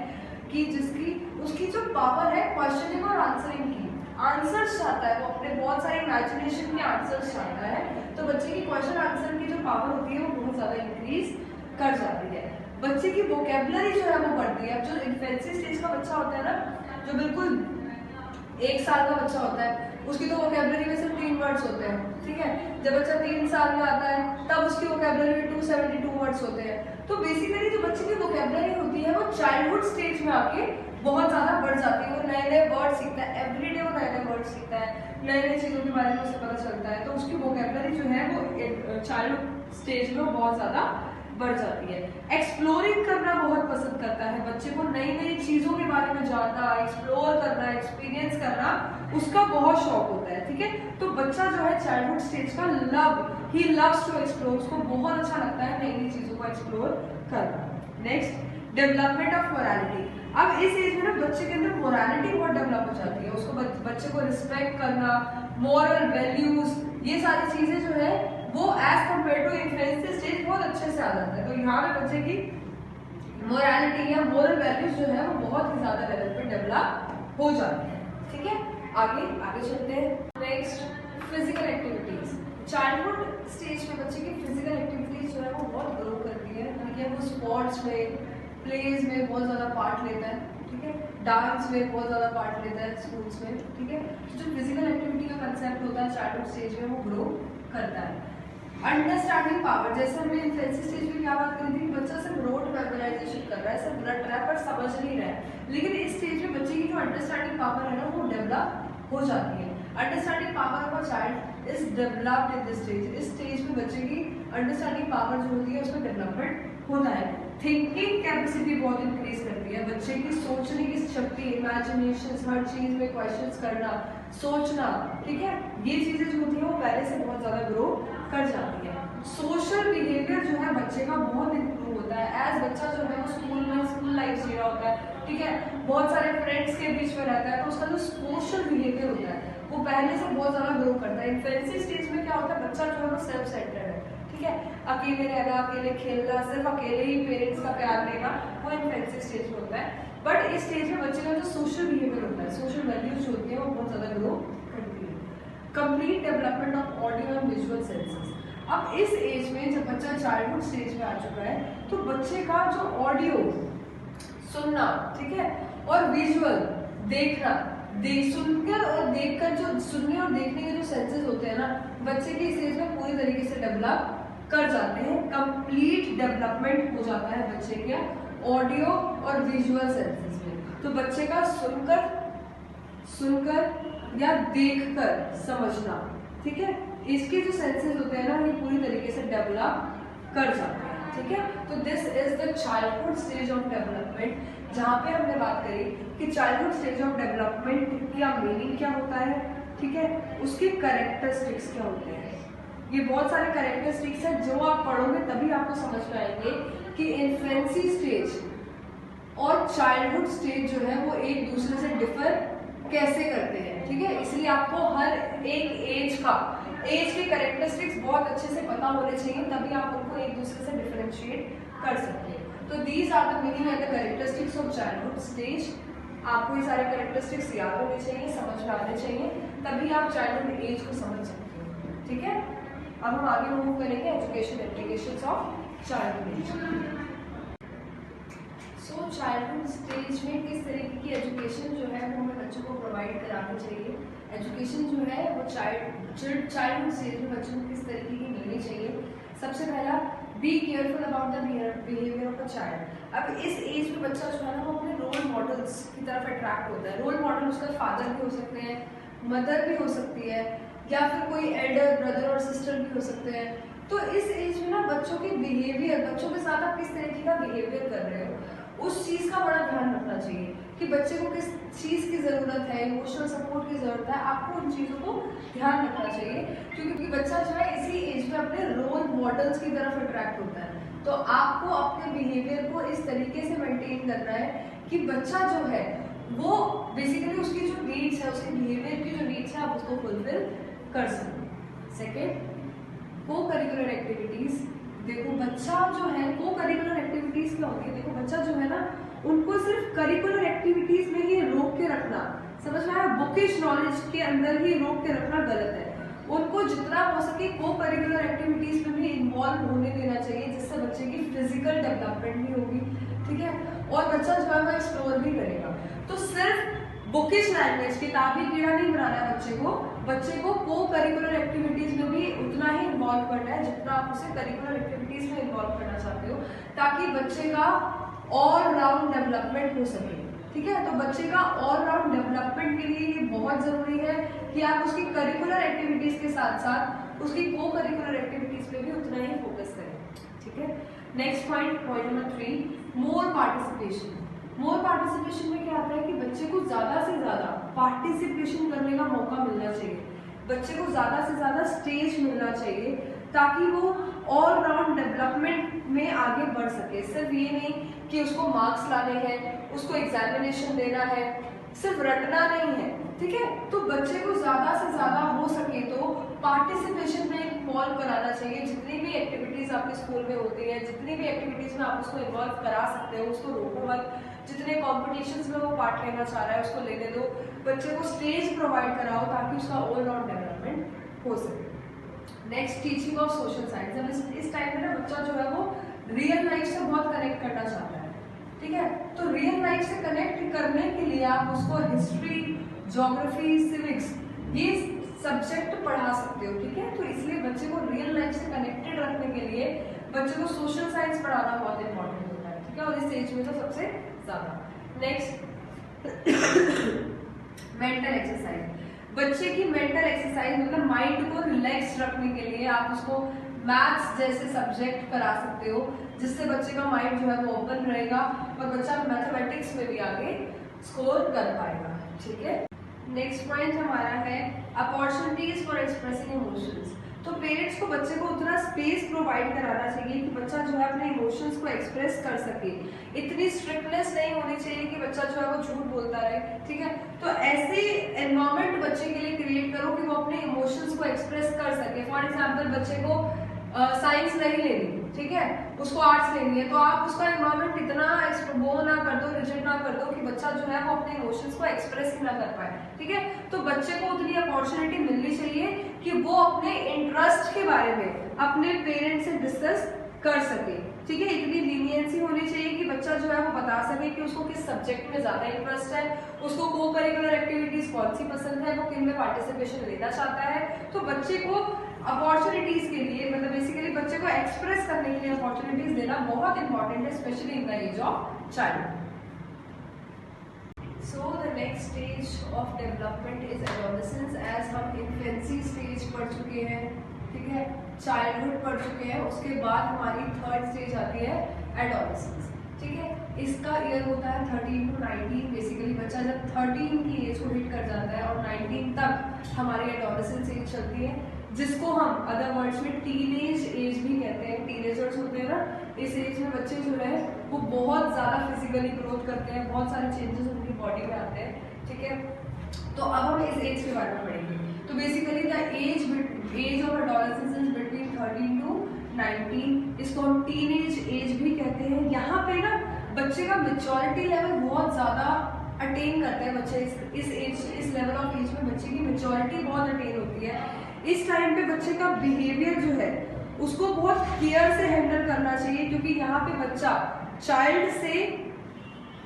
कि जिसकी उसकी जो पावर है क्वेश्चनिंग और आंसरिंग की, आंसर्स चाहता है वो, अपने बहुत सारे इमेजिनेशन के आंसर्स चाहता है, तो बच्चे की क्वेश्चन आंसर की जो पावर होती है वो बहुत ज़्यादा इंक्रीज कर जाती है। बच्चे की वोकेबलरी जो है वो बढ़ती है। अब जो इन्फेंसी स्टेज का बच्चा होता है ना, जो बिल्कुल 1 साल का बच्चा होता है, उसकी तो वोकेबलरी में सिर्फ 3 वर्ड्स होते हैं, ठीक है। जब बच्चा 3 साल में आता है तब उसकी वोकेबलरी में 272 वर्ड्स होते हैं। तो बेसिकली जो बच्चे की वोकेबलरी होती है वो चाइल्डहुड स्टेज में आके बहुत ज़्यादा बढ़ जाती है। वो नए नए वर्ड सीखता है, एवरीडे वो नए नए वर्ड सीखता है, नई नई चीज़ों के बारे में उसे पता चलता है। तो उसकी वोकेबलरी जो है वो चाइल्डहुड स्टेज में बहुत ज़्यादा बढ़ जाती है। एक्सप्लोरिंग करना बहुत पसंद करता है, बच्चे को नई नई चीज़ों के बारे में जानना, एक्सप्लोर करना, एक्सपीरियंस करना उसका बहुत शौक होता है, ठीक है। तो बच्चा जो है चाइल्डहुड स्टेज का ही लव्स टू एक्सप्लोर, उसको बहुत अच्छा लगता है नई नई चीज़ों को एक्सप्लोर करना। Next, development of morality. अब इस एज में ना बच्चे के अंदर मोरालिटी बहुत डेवलप हो जाती है, उसको बच्चे को रिस्पेक्ट करना, मॉरल वैल्यूज, ये सारी चीज़ें जो है वो as compare to infancy stage बहुत अच्छे से आ जाता है। तो यहाँ पे बच्चे की मोरालिटी या मोरल वैल्यूज जो है वो बहुत ही ज्यादा लेवल पे डेवलप हो जाती है, ठीक है। आगे चलते हैं। Next, physical activities. Childhood stage में बच्चे की फिजिकल एक्टिविटीज जो है वो बहुत ग्रो करती है, ठीक है। वो स्पोर्ट्स में, प्लेज में बहुत ज्यादा पार्ट लेता है, ठीक है। डांस में बहुत ज्यादा पार्ट लेता है स्कूल्स में, ठीक है। जो फिजिकल एक्टिविटी का कंसेप्ट होता है चाइल्डहुड स्टेज में वो ग्रो करता है। अंडरस्टैंडिंग पावर, जैसे हमने इन्फेंसी स्टेज में क्या बात करी थी कि बच्चा सिर्फ रोड मेमोराइजेशन कर रहा है, सिर्फ ब्लड ट्रैप पर समझ नहीं रहा है, लेकिन इस स्टेज में बच्चे की जो अंडरस्टैंडिंग पावर है ना वो डेवलप हो जाती है। Understanding power of a child is developed in this stage. इस स्टेज में बच्चे की अंडरस्टैंडिंग पावर जो होती है उसमें डेवलपमेंट होता है। थिंकिंग कैपेसिटी बहुत इंक्रीज करती है, बच्चे की सोचने की शक्ति, इमेजिनेशन, हर चीज में क्वेश्चंस करना, सोचना, ठीक है, ये चीजें जो होती है वो पहले से बहुत ज्यादा ग्रो कर जाती है। सोशल बिहेवियर जो है बच्चे का बहुत इंप्रूव होता है। एज बच्चा जो है वो स्कूल लाइफ जी रहा होता है, ठीक है, बहुत सारे फ्रेंड्स के बीच में रहता है, तो उसका जो सोशल बिहेवियर होता है वो पहले से बहुत ज्यादा ग्रो करता है। इन्फेंसी स्टेज में क्या होता है, बच्चा जो है वो सेल्फ सेंटर्ड है, ठीक है, अकेले रहना, अकेले खेलना, सिर्फ अकेले ही पेरेंट्स का प्यार लेना, वो इन्फेंसी स्टेज में होता है। बट इस स्टेज में बच्चे का जो सोशल बिहेवियर होता है, सोशल वैल्यूज जो होती है वो बहुत ज्यादा ग्रो करती है। Complete development of audio and visual senses. अब इस एज में जब बच्चा चाइल्डहुड स्टेज में आ चुका है तो बच्चे का जो ऑडियो सुनना, ठीक है, और विजुअल देखना, सुनकर और देखकर, जो सुनने और देखने के जो सेंसेस होते हैं ना बच्चे की इस एज में पूरी तरीके से डेवलप कर जाते हैं। कंप्लीट डेवलपमेंट हो जाता है बच्चे के ऑडियो और विजुअल सेंसेस में। तो बच्चे का सुनकर या देखकर समझना, ठीक है, इसके जो सेंसेस होते हैं ना ये पूरी तरीके से डेवलप कर जाते हैं, ठीक है। तो this is the childhood stage of development, जहाँ पे हमने बात करी कि चाइल्डहुड स्टेज ऑफ डेवलपमेंट का मीनिंग क्या होता है, ठीक है, उसके कैरेक्टरिस्टिक्स क्या होते हैं। ये बहुत सारे कैरेक्टरिस्टिक्स हैं जो आप पढ़ोगे तभी आपको समझ में आएंगे कि इन्फेंसी स्टेज और चाइल्डहुड स्टेज जो है वो एक दूसरे से डिफर कैसे करते हैं, ठीक है। इसलिए आपको हर एक एज के कैरेक्टरिस्टिक्स बहुत अच्छे से पता होने चाहिए, तभी आप उनको एक दूसरे से डिफरेंशिएट कर सकते हैं। तो these are the meaning and the characteristics of childhood stage. आपको ये सारे कैरेक्टरिस्टिक्स याद होने चाहिए, समझ में आने चाहिए, तभी आप चाइल्डहुड एज को समझ सकते हो, ठीक है। अब हम आगे मूव करेंगे education applications of childhood age. So childhood stage में किस तरीके की एजुकेशन जो है वो हमें बच्चों को प्रोवाइड करानी चाहिए। एजुकेशन जो है वो चाइल्डहुड स्टेज में बच्चों को किस तरीके की मिलनी चाहिए। सबसे पहला, be careful about the behaviour of a child. अब इस एज में बच्चा जो है ना वो अपने रोल मॉडल्स की तरफ अट्रैक्ट होता है। रोल मॉडल उसका फादर भी हो सकते हैं, मदर भी हो सकती है, या फिर कोई एल्डर ब्रदर और सिस्टर भी हो सकते हैं। तो इस एज में ना बच्चों के बिहेवियर, बच्चों के साथ आप किस तरीके का बिहेवियर कर रहे हो उस चीज़ का बड़ा ध्यान रखना चाहिए कि बच्चे को किस चीज़ की ज़रूरत है, इमोशनल सपोर्ट की ज़रूरत है। आपको उन चीज़ों को ध्यान रखना चाहिए क्योंकि बच्चा जो है इसी एज में अपने रोल मॉडल्स की तरफ अट्रैक्ट होता है। तो आपको अपने बिहेवियर को इस तरीके से मेंटेन करना है कि बच्चा जो है वो बेसिकली उसकी जो नीड्स है, उसके बिहेवियर की जो नीड्स है आप उसको फुलफिल कर सकें। सेकेंड, को करिकुलर एक्टिविटीज़। देखो बच्चा जो है, को करिकुलर एक्टिविटीज़ क्या होती है, देखो बच्चा जो है ना उनको सिर्फ करिकुलर एक्टिविटीज़ में ही रोक के रखना, समझ में आया, बुकिश नॉलेज के अंदर ही रोक के रखना गलत है। उनको जितना हो सके को करिकुलर एक्टिविटीज़ में भी इन्वॉल्व होने देना चाहिए जिससे बच्चे की फिजिकल डेवलपमेंट भी होगी, ठीक है, और बच्चा जो है वो एक्सप्लोर भी करेगा। तो सिर्फ बुकिश लैंग्वेज, किताबी कीड़ा नहीं बनाना है बच्चे को को करिकुलर एक्टिविटीज में भी उतना ही इन्वॉल्व करना है जितना आप उसे करिकुलर एक्टिविटीज में इन्वॉल्व करना चाहते हो ताकि बच्चे का ऑल राउंड डेवलपमेंट हो सके, ठीक है। तो बच्चे का ऑल राउंड डेवलपमेंट के लिए ये बहुत जरूरी है कि आप उसकी करिकुलर एक्टिविटीज के साथ साथ उसकी को करिकुलर एक्टिविटीज पे भी उतना ही फोकस करें, ठीक है। Next point number 3, more participation. More participation में क्या आता है कि बच्चे को ज़्यादा से ज़्यादा पार्टिसिपेशन करने का मौका मिलना चाहिए, बच्चे को ज़्यादा से ज़्यादा स्टेज मिलना चाहिए ताकि वो ऑल राउंड डेवलपमेंट में आगे बढ़ सके। सिर्फ ये नहीं कि उसको मार्क्स लाने हैं, उसको एग्जामिनेशन देना है, सिर्फ रटना नहीं है, ठीक है। तो बच्चे को ज़्यादा से ज़्यादा हो सके तो पार्टिसिपेशन में इन्वॉल्व कराना चाहिए। जितनी भी एक्टिविटीज़ आपके स्कूल में होती है, जितनी भी एक्टिविटीज़ में आप उसको इन्वॉल्व करा सकते हो उसको रोको मत। जितने कॉम्पिटिशन्स में वो पार्ट लेना चाह रहा है उसको लेने दो, बच्चे को स्टेज प्रोवाइड कराओ ताकि उसका ऑल राउंड डेवलपमेंट हो सके। Next, teaching of social science. अब इस टाइम में ना बच्चा जो है वो रियल लाइफ से बहुत कनेक्ट करना चाहता है, ठीक है। तो रियल लाइफ से कनेक्ट करने के लिए आप उसको हिस्ट्री, ज्योग्राफी, सिविक्स ये सब्जेक्ट पढ़ा सकते हो, ठीक है। तो इसलिए बच्चे को रियल लाइफ से कनेक्टेड रखने के लिए बच्चे को सोशल साइंस पढ़ाना बहुत इंपॉर्टेंट होता है, ठीक है, और इस एज में तो सबसे ज़्यादा। Next, mental exercise. बच्चे की मेंटल एक्सरसाइज मतलब माइंड को रिलैक्स रखने के लिए आप उसको मैथ्स जैसे सब्जेक्ट करा सकते हो जिससे बच्चे का माइंड जो है वो ओपन रहेगा और बच्चा मैथमेटिक्स में भी आगे स्कोर कर पाएगा, ठीक है। नेक्स्ट पॉइंट हमारा है अपॉर्चुनिटीज फॉर एक्सप्रेसिंग इमोशंस। तो पेरेंट्स को बच्चे को उतना स्पेस प्रोवाइड कराना चाहिए कि बच्चा जो है अपने इमोशंस को एक्सप्रेस कर सके। इतनी स्ट्रिक्टनेस नहीं होनी चाहिए कि बच्चा जो है वो झूठ बोलता रहे, ठीक है। तो ऐसे एनवायरनमेंट बच्चे के लिए क्रिएट करो कि वो अपने इमोशंस को एक्सप्रेस कर सके। फॉर एग्जाम्पल बच्चे को साइंस नहीं लेनी, ठीक है, उसको आर्ट्स लेनी है, तो आप उसका एनवायरनमेंट इतना वो ना कर दो, रिजिड ना कर दो कि बच्चा जो है वो अपने इमोशंस को एक्सप्रेस ही ना कर पाए, ठीक है। तो बच्चे को उतनी अपॉर्चुनिटी मिलनी चाहिए कि वो अपने इंटरेस्ट के बारे में अपने पेरेंट्स से डिस्कस कर सके, ठीक है। इतनी लीनियंसी होनी चाहिए कि बच्चा जो है वो बता सके कि उसको किस सब्जेक्ट में ज़्यादा इंटरेस्ट है, उसको को करिकुलर एक्टिविटीज़ कौन सी पसंद है, वो किन में पार्टिसिपेशन लेना चाहता है। तो बच्चे को अपॉर्चुनिटीज के लिए मतलब बेसिकली बच्चे को एक्सप्रेस करने के लिए अपॉर्चुनिटीज देना बहुत इंपॉर्टेंट है, specially in the age of child. So the next stage of development is adolescence. As हम इन्फेंसी स्टेज पढ़ चुके हैं, ठीक है, चाइल्डहुड पढ़ चुके हैं, उसके बाद हमारी थर्ड स्टेज आती है एडोलेसेंस, ठीक है। इसका ईयर होता है 13 to 19। बेसिकली बच्चा जब 13 की एज को हिट कर जाता है और 19 तक हमारी एडोलेसेंस एज चलती है जिसको हम अदर वर्ड्स में टीनेज एज भी कहते हैं। टीनेजर्स होते हैं ना, इस एज में बच्चे जो है वो बहुत ज़्यादा फिजिकली ग्रोथ करते हैं, बहुत सारे चेंजेस उनकी बॉडी में आते हैं, ठीक है। तो अब हम इस एज के बारे में पढ़ेंगे। तो basically the age of adolescence is between 13 to 19। इसको हम टीनेज एज भी कहते हैं। यहाँ पे ना बच्चे का मेच्योरिटी लेवल बहुत ज़्यादा अटेन करते हैं बच्चे इस लेवल ऑफ एज में बच्चे की मेच्योरिटी बहुत अटेन होती है। इस टाइम पे बच्चे का बिहेवियर जो है उसको बहुत केयर से हैंडल करना चाहिए क्योंकि यहाँ पे बच्चा चाइल्ड से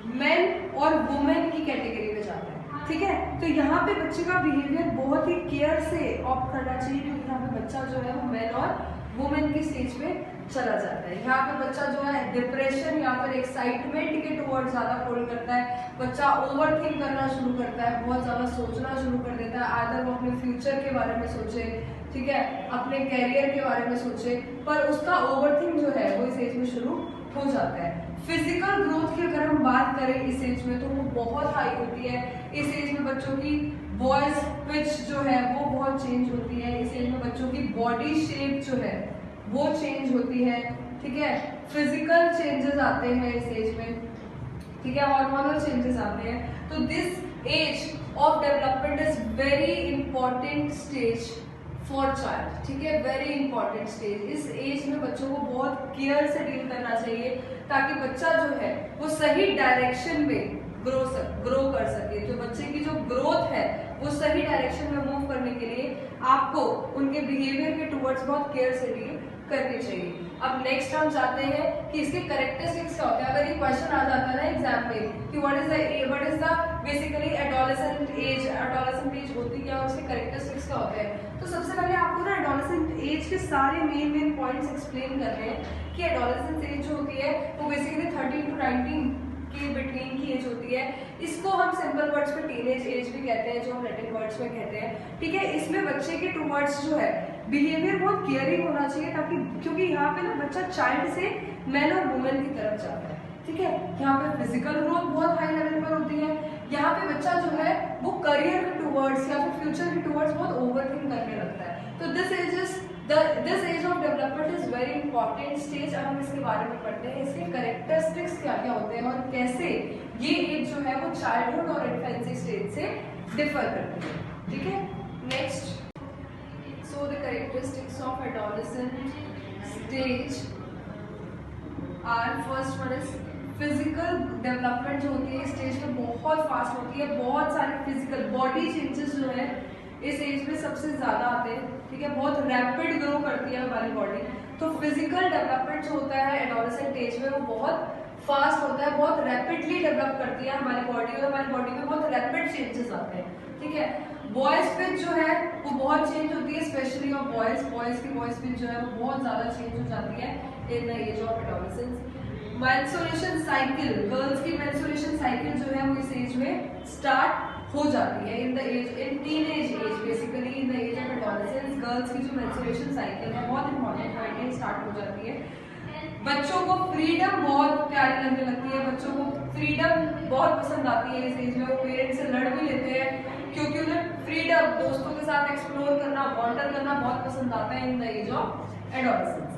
मेन और वुमेन की कैटेगरी में जाता है, ठीक है। तो यहाँ पे बच्चे का बिहेवियर बहुत ही केयर से ऑप्ट करना चाहिए, क्योंकि यहाँ पे बच्चा जो है वो मेन और वुमेन की स्टेज पे चला जाता है। यहाँ पे बच्चा जो है डिप्रेशन या फिर एक्साइटमेंट के टुवर्ड ज्यादा फॉल करता है, बच्चा ओवर थिंक करना शुरू करता है, बहुत ज्यादा सोचना शुरू कर देता है। आदर वो अपने फ्यूचर के बारे में सोचे, ठीक है, अपने कैरियर के बारे में सोचे, पर उसका ओवर थिंक जो है वो इस एज में शुरू हो जाता है। फिजिकल ग्रोथ की अगर हम बात करें इस एज में, तो वो बहुत हाई होती है। इस एज में बच्चों की वॉइस पिच जो है वो बहुत चेंज होती है। इस एज में बच्चों की बॉडी शेप जो है वो चेंज होती है, ठीक है। फिजिकल चेंजेस आते हैं इस एज में, ठीक है, हार्मोनल चेंजेस आते हैं। तो this age of development is very important stage for child, ठीक है, वेरी इंपॉर्टेंट स्टेज। इस एज में बच्चों को बहुत केयर से डील करना चाहिए, ताकि बच्चा जो है वो सही डायरेक्शन में ग्रो कर सके। जो बच्चे की जो ग्रोथ है वो सही डायरेक्शन में मूव करने के लिए आपको उनके बिहेवियर के टुवर्ड्स बहुत केयर से डील करनी चाहिए। अब नेक्स्ट हम जाते हैं कि इसके कैरेक्टरिस्टिक्स क्या होते हैं। अगर ये क्वेश्चन आ जाता है ना एग्जाम में कि what is the basically adolescent age होती क्या और उसके कैरेक्टरिस्टिक्स क्या होते हैं, तो सबसे पहले आपको ना एडोलेसेंट एज के सारे मेन पॉइंट्स एक्सप्लेन कर रहे हैं कि एडोलेसेंट एज जो होती है वो बेसिकली 13 to 19 के बिटवीन की एज होती है। इसको हम सिंपल वर्ड्स में टीनेज एज भी कहते हैं, जो हम लैटिन वर्ड्स में कहते हैं, ठीक है। इसमें बच्चे के टुवर्ड्स जो है बिहेवियर बहुत केयरिंग होना चाहिए, ताकि क्योंकि यहाँ पे ना बच्चा चाइल्ड से मैन और वुमेन की तरफ जाता है, ठीक है। यहाँ पे फिजिकल ग्रोथ बहुत हाई लेवल पर होती है। यहाँ पे बच्चा जो है वो करियर के टुवर्ड्स या फिर फ्यूचर के टुवर्ड्स बहुत ओवरथिंक करने लगता है। तो this age of development is very important stage. अब हम इसके बारे में पढ़ते हैं, इसके कैरेक्टरिस्टिक्स क्या क्या होते हैं और कैसे ये एज जो है वो चाइल्डहुड और इन्फेंसी स्टेज से डिफर करती है, ठीक है। Next, so the characteristics of adolescent stage are, first one is physical development जो होती है इस स्टेज में बहुत फास्ट होती है। बहुत सारे फिजिकल बॉडी चेंजेस जो है इस एज में सबसे ज्यादा आते हैं, ठीक है। बहुत रैपिड ग्रो करती है हमारी बॉडी। तो फिजिकल डेवलपमेंट जो होता है एडोलेसेंट एज में वो बहुत फास्ट होता है, बहुत रैपिडली डेवलप करती है हमारी बॉडी, और हमारी बॉडी में बहुत रैपिड चेंजेस आते हैं, ठीक है। वॉइस पिच जो है वो बहुत चेंज होती है, स्पेशली ऑफ बॉयज की वॉइस पिच जो है वो बहुत ज्यादा चेंज हो जाती है in the age of adolescence. Menstruation cycle, girls की मेंस्ट्रुएशन साइकिल जो है वो इस एज में स्टार्ट हो जाती है in teenage age, basically in the age of adolescence girls की जो मेंस्ट्रुएशन साइकिल है बहुत इंपॉर्टेंट पॉइंट है, स्टार्ट हो जाती है। बच्चों को फ्रीडम बहुत प्यारी लगने लगती है, बच्चों को फ्रीडम बहुत पसंद आती है इस एज में। वो पेरेंट्स से लड़ भी लेते हैं क्योंकि उन्हें फ्रीडम, दोस्तों के साथ एक्सप्लोर करना, वॉन्डर करना बहुत पसंद आता है in the age of adolescence.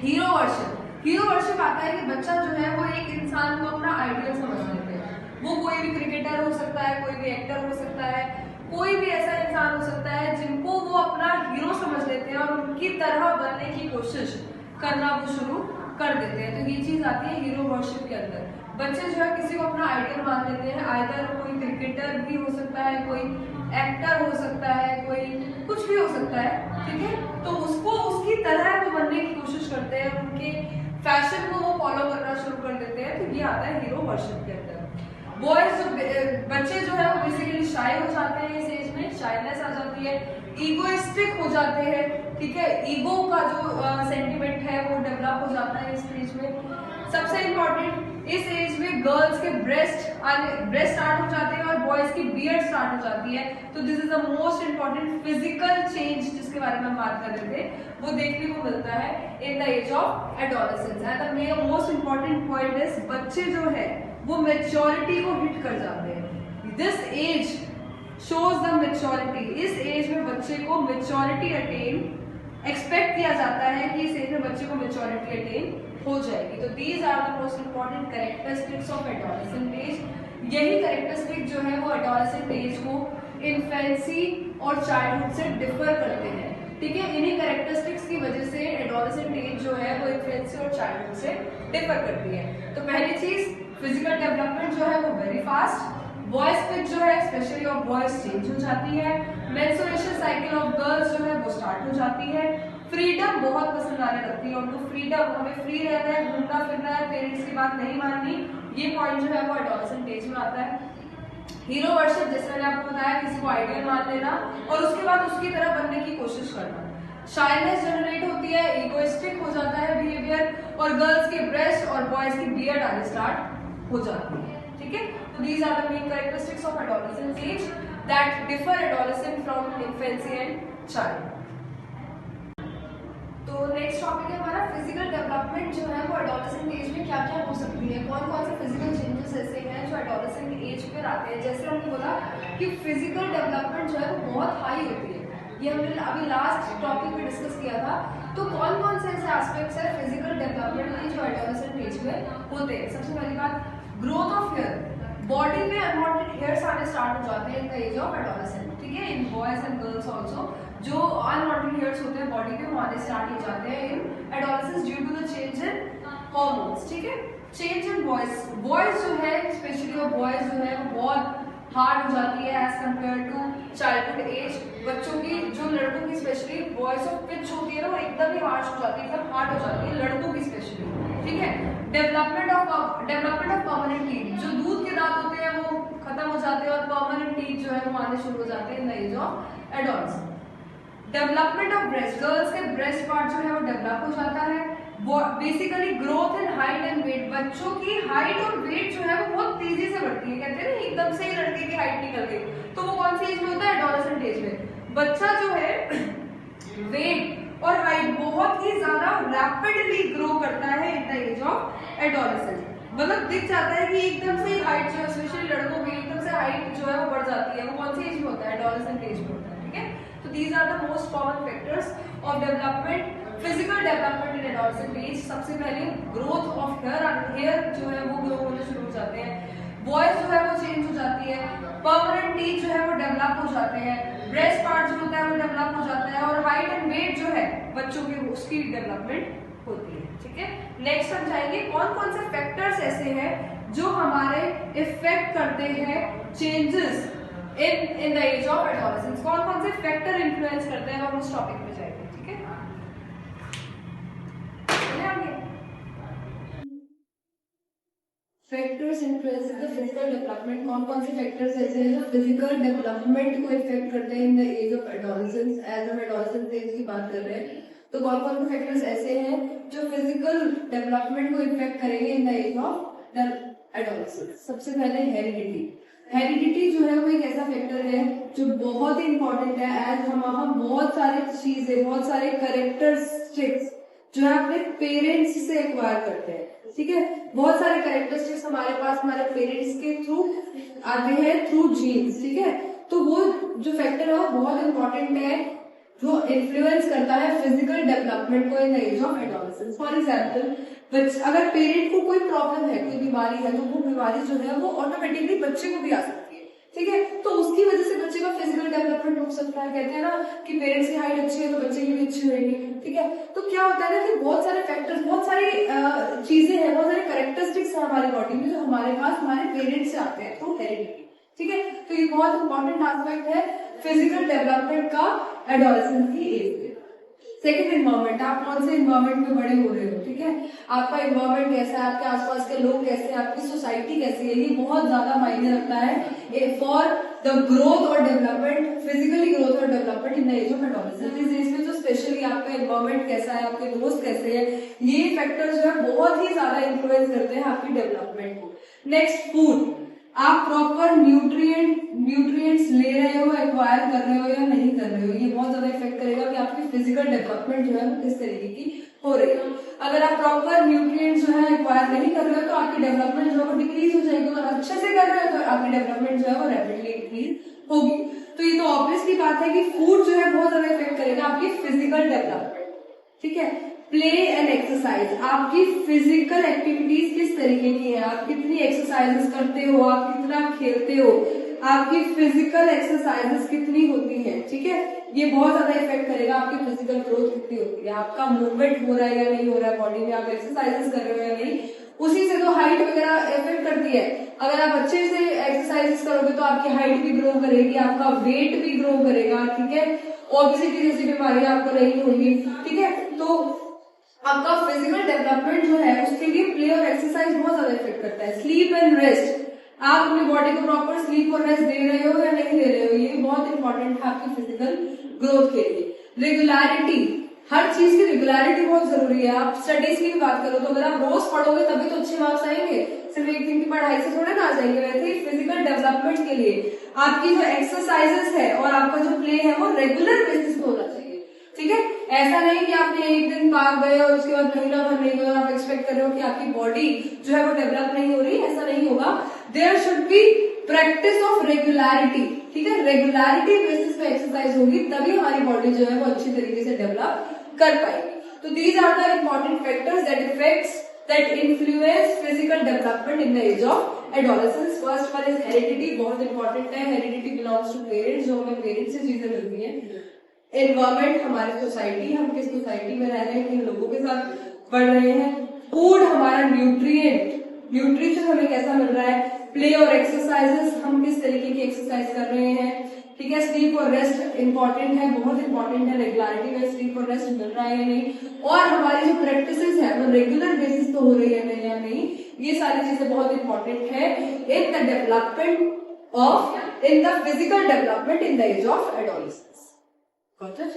Hero worship आता है कि बच्चा जो है वो एक इंसान को अपना आइडियल समझ लेते हैं। वो कोई भी क्रिकेटर हो सकता है, कोई भी एक्टर हो सकता है, कोई भी ऐसा इंसान हो सकता है जिनको वो अपना हीरो समझ लेते हैं और उनकी तरह बनने की कोशिश करना वो शुरू कर देते हैं। तो ये चीज आती है हीरो वर्शिप के अंदर। बच्चे जो है किसी को अपना आइडियल मान लेते हैं, आइदर कोई क्रिकेटर भी हो सकता है, कोई एक्टर हो सकता है, कोई कुछ भी हो सकता है, ठीक है। तो उसको उसकी तरह वो बनने की कोशिश करते हैं, उनके फैशन को वो फॉलो करना शुरू कर देते हैं। तो ये आता है हीरो वर्शिप के अंदर। बच्चे जो है वो बेसिकली शाय हो जाते हैं इस एज में, शायनेस आ जाती है, ईगोइस्टिक हो जाते हैं, ठीक है। ईगो का जो सेंटिमेंट है वो डेवलप हो जाता है इस एज में। सबसे इम्पोर्टेंट, इस एज में गर्ल्स के ब्रेस्ट स्टार्ट हो जाते हैं और बॉयज की बियर्ड स्टार्ट हो जाती है। तो this is the most important physical change जिसके बारे में हम बात कर रहे थे, वो देखने को मिलता है in the age of adolescence. And the most important point is बच्चे जो है वो मेच्योरिटी को हिट कर जाते हैं। This age shows the maturity. इस एज में बच्चे को मेच्योरिटी अटेन एक्सपेक्ट किया जाता है कि इस एज में बच्चे को मेच्योरिटी अटेन हो जाएगी। तो these are the most important characteristics of adolescent age. यही कैरेक्टरिस्टिक जो है वो एडोलेसेंट एज को इन्फेंसी और चाइल्डहुड से डिफर करते हैं, ठीक है। इन्हीं कैरेक्टरिस्टिक्स की वजह से एडोलेसेंट एज जो है वो इन्फेंसी और चाइल्डहुड से डिफर करती है। तो पहली चीज, फिजिकल डेवलपमेंट जो है वो वेरी फास्ट, वॉइस पिच जो है स्पेशली ऑफ बॉयज चेंज हो जाती है, मेंस्ट्रुएशन साइकिल ऑफ गर्ल्स जो है वो स्टार्ट हो जाती है, फ्रीडम बहुत पसंद आने लगती है उनको, फ्रीडम, हमें फ्री रहना है, घूमना फिरना है, पेरेंट्स की बात नहीं माननी, ये पॉइंट जो है वो एडोलेसेंट एज में आता है। हीरो वर्शिप, जैसे मैंने आपको बताया, किसी को आइडियल मान लेना और उसके बाद उसकी तरह बनने की कोशिश करना। शाइनेस जनरेट होती है, इगोइस्टिक हो जाता है बिहेवियर, और गर्ल्स के ब्रेस्ट और बॉयज की बियर्ड आने स्टार्ट हो जाती है। ठीक है, तो these are the main characteristics of adolescence age that differ adolescent from infancy and child. तो नेक्स्ट टॉपिक है हमारा फिजिकल डेवलपमेंट जो है वो एडोलेसेंट एज में क्या क्या हो सकती है, कौन कौन से फिजिकल चेंजेस ऐसे हैं जो एडोलेसेंट एज पर आते हैं। जैसे हमने बोला कि फिजिकल डेवलपमेंट जो है वो बहुत हाई होती है, ये हमने अभी लास्ट टॉपिक में डिस्कस किया था। तो कौन कौन से ऐसे एस्पेक्ट्स है फिजिकल डेवलपमेंट के जो एडोलेसेंट एज में होते हैं। सबसे पहली बात, ग्रोथ ऑफ हेयर, बॉडी में अनवांटेड हेयर्स आने स्टार्ट हो जाते हैं in the age of adolescent. ठीक है, in boys and girls also जो अनवांटेड हेयर्स होते हैं बॉडी पे वो आने स्टार्ट हो जाते हैं in adolescence due to the change in hormones. ठीक है, चेंज इन बॉयज जो है स्पेशली, वो बॉयज जो है वो बहुत हार्ड हो जाती है as compare to childhood age. बच्चों की, जो लड़कों की स्पेशली वॉइस ऑफ पिच होती है ना वो एकदम ही हार्श हो जाती है, एकदम हार्ड हो जाती है लड़कों की स्पेशली। ठीक है, डेवलपमेंट ऑफ परमानेंट टीथ, जो दूध के दांत होते हैं वो खत्म हो जाते हैं और परमानेंट टीथ जो है वो आने शुरू हो जाते हैं in the age of adolescence. Development of breast, girls के ब्रेस्ट पार्ट जो है वो डेवलप हो जाता है। Basically growth in height and weight, बच्चों की हाइट और वेट जो है वो बहुत तेजी से बढ़ती है। कहते हैं ना एकदम से ही लड़के की हाइट निकल गई, तो वो कौन सी एज में होता है, एडोलेसेंट एज में। बच्चा जो है वेट और हाइट बहुत ही ज्यादा रैपिडली ग्रो करता है in the age of adolescence. मतलब दिख जाता है कि एकदम से हाइट जो है स्पेशली लड़कों की एकदम से हाइट जो है वो बढ़ जाती है, वो कौन सी एज में होता है, एडोलेसेंट एज में होता है। ठीक है, तो these are the most common factors of development, physical development in adolescent age। सबसे पहले ग्रोथ ऑफ हेयर जो है वो ग्रो होने शुरू हो जाते हैं, वॉइस जो है वो चेंज हो जाती है, परमानेंट टीथ जो है वो डेवलप हो जाते हैं, ब्रेस्ट पार्ट जो होता है वो डेवलप हो जाता है, और हाइट एंड वेट जो है बच्चों की उसकी डेवलपमेंट होती है। ठीक है, नेक्स्ट हम जाएंगे कौन कौन से फैक्टर्स ऐसे हैं जो हमारे इफेक्ट करते हैं changes in the age of adolescence, कौन कौन से फैक्टर इन्फ्लुएंस करते हैं, हम उस टॉपिक पे जाएंगे। ठीक है, factors influence the physical development, कौन कौन से फैक्टर्स ऐसे हैं जो फिजिकल डेवलपमेंट को इफेक्ट करते हैं in the age of adolescence. As हम एडोलेसेंस एज की बात कर रहे हैं, तो कौन कौन से फैक्टर्स ऐसे हैं जो फिजिकल डेवलपमेंट को इफेक्ट करेंगे in the age of adolescence. सबसे पहले हेरिडिटी। हेरिडिटी जो है वो एक ऐसा फैक्टर है जो बहुत ही इंपॉर्टेंट है, एज हम बहुत सारी चीजें, बहुत सारे कैरेक्टरिस्टिक्स जो है अपने पेरेंट्स से एक्वायर करते हैं। ठीक है, बहुत सारे कैरेक्टरिस्टिक्स हमारे पास हमारे पेरेंट्स के थ्रू आते हैं, थ्रू जीन्स। ठीक है, तो वो जो फैक्टर है वो बहुत इंपॉर्टेंट है जो इन्फ्लुएंस करता है फिजिकल डेवलपमेंट को in the age of adolescence. For example, अगर पेरेंट को कोई प्रॉब्लम है, कोई बीमारी है, तो वो बीमारी जो है वो ऑटोमेटिकली बच्चे को भी आ सकती है। ठीक है, तो उसकी वजह से बच्चे का फिजिकल डेवलपमेंट रुक सकता है। कहते हैं ना कि पेरेंट्स की हाइट अच्छी है तो बच्चे की भी अच्छी होगी। ठीक है, तो क्या होता है ना कि बहुत सारे फैक्टर्स, बहुत सारी चीजें हैं, बहुत सारे कैरेक्टरिस्टिक्स हैं हमारी बॉडी में जो हमारे पास हमारे पेरेंट्स से आते हैं थ्रू हेरिडिटी। ठीक है, तो ये बहुत इंपॉर्टेंट एस्पेक्ट है फिजिकल डेवलपमेंट का एडोलेसेंस की एज में। सेकेंड, इन्वायरमेंट, आप कौन से इन्वायरमेंट में बड़े हो रहे हो। ठीक है, आपका इन्वायरमेंट कैसा है, आपके आसपास के लोग कैसे हैं, आपकी सोसाइटी कैसी है, ये बहुत ज्यादा मायने रखता है फॉर द ग्रोथ और डेवलपमेंट, फिजिकली ग्रोथ और development in the age of adolescence. इस एज में तो स्पेशली आपका इन्वायरमेंट कैसा है, आपके दोस्त कैसे हैं, ये फैक्टर जो है बहुत ही ज्यादा इन्फ्लुएंस करते हैं आपकी डेवलपमेंट को। नेक्स्ट, फूड, आप प्रॉपर न्यूट्रिएंट्स ले रहे हो, एक्वायर कर रहे हो या नहीं कर रहे हो, ये बहुत ज्यादा इफेक्ट करेगा कि आपकी फिजिकल डेवलपमेंट जो है वो किस तरीके की हो रही है। अगर आप प्रॉपर न्यूट्रिएंट्स जो है एक्वायर नहीं कर रहे हो तो आपकी डेवलपमेंट जो है वो डिक्रीज हो जाएगी, और अच्छे से कर रहे हो तो आपकी डेवलपमेंट जो है वो रैपिडली इंक्रीज होगी। तो ये तो ऑब्वियस की बात है कि फूड जो है बहुत ज्यादा इफेक्ट करेगा आपकी फिजिकल डेवलपमेंट। ठीक है, प्ले एंड एक्सरसाइज, आपकी फिजिकल एक्टिविटीज किस तरीके की है, आप कितनी एक्सरसाइजेस करते हो, आप कितना खेलते हो, आपकी फिजिकल एक्सरसाइजेस कितनी होती है। ठीक है, ये बहुत ज्यादा इफेक्ट करेगा आपकी फिजिकल ग्रोथ कितनी होती है, आपका मूवमेंट हो रहा है या नहीं हो रहा है बॉडी में, आप एक्सरसाइजेस कर रहे हो या नहीं, उसी से तो हाइट वगैरह इफेक्ट करती है। अगर आप अच्छे से एक्सरसाइजेस करोगे तो आपकी हाइट भी ग्रो करेगी, आपका वेट भी ग्रो करेगा। ठीक है, ओबेसिटी जैसी बीमारियां आपको नहीं होंगी, ठीक है। तो आपका फिजिकल डेवलपमेंट जो है उसके लिए प्ले और एक्सरसाइज बहुत ज्यादा इफेक्ट करता है। स्लीप एंड रेस्ट, आप अपनी बॉडी को प्रॉपर स्लीप और रेस्ट दे रहे हो या नहीं दे रहे हो, ये बहुत इंपॉर्टेंट है आपकी फिजिकल ग्रोथ के लिए। रेगुलरिटी, हर चीज की रेगुलरिटी बहुत जरूरी है। आप स्टडीज की भी बात करो तो अगर आप रोज पढ़ोगे तभी तो अच्छे मार्क्स आएंगे, सिर्फ एक दिन की पढ़ाई से थोड़े ना आ जाएंगे। वैसे ही फिजिकल डेवलपमेंट के लिए आपकी जो एक्सरसाइजेस है और आपका जो प्ले है वो रेगुलर बेसिस पे होना चाहिए, ठीक है। ऐसा नहीं कि आपने एक दिन पार्क गए और उसके बाद महीना भर नहीं गए और आप एक्सपेक्ट कर रहे हो कि आपकी बॉडी जो है वो डेवलप नहीं हो रही, ऐसा नहीं होगा। There should be practice of regularity, ठीक है। रेगुलरिटी बेसिस पे एक्सरसाइज होगी तभी हमारी बॉडी जो है वो अच्छी तरीके से डेवलप कर पाएगी। तो these are the important factors that influence physical development in the age of adolescence. First one is heredity, बहुत important है। heredity belongs to parents, जो हमें पेरेंट्स से चीजें मिलती हैं। एनवायरमेंट, हमारी सोसाइटी, हम किस सोसाइटी में रह रहे हैं, किन लोगों के साथ बढ़ रहे हैं। फूड, हमारा न्यूट्रिशन हमें कैसा मिल रहा है। प्ले और एक्सरसाइजेस, हम किस तरीके की एक्सरसाइज कर रहे हैं, ठीक है। स्लीप और रेस्ट इंपॉर्टेंट है, बहुत इंपॉर्टेंट है। रेगुलरिटी में स्लीप और रेस्ट मिल रहा है या नहीं, और हमारी जो प्रैक्टिसेस है वो रेगुलर बेसिस पे हो रही है या नहीं, ये सारी चीजें बहुत इंपॉर्टेंट है in the development of, in the physical development in the age of adolescence. Got it?